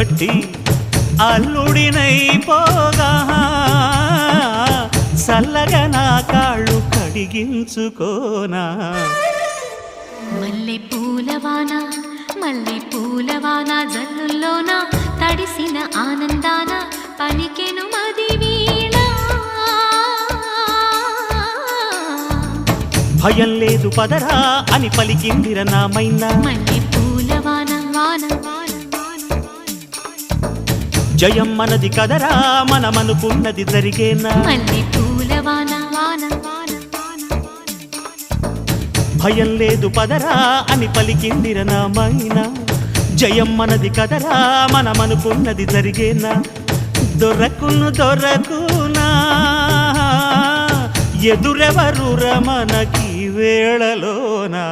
పట్టి అల్లుడినైపోగా చల్లగా నా కాళ్ళు కడిగించుకోనా మల్లె పూలవాన జల్లుల్లోన తడిసిన ఆనందాన పలికెను మదివీణ భయం లేదు పదరా అని పలికిందిర నామైనా మల్లె పూలవాన జయం మనది కదరా మనమనుకున్నది జరిగేనా మల్లె పూలవాన భయం లేదు పదరా అని పలికిందిర నామైనా జయం మనది కదరా మనమనుకున్నది జరిగేనా దొరకునా ఎదురెవరుర మనకి వేళలోనా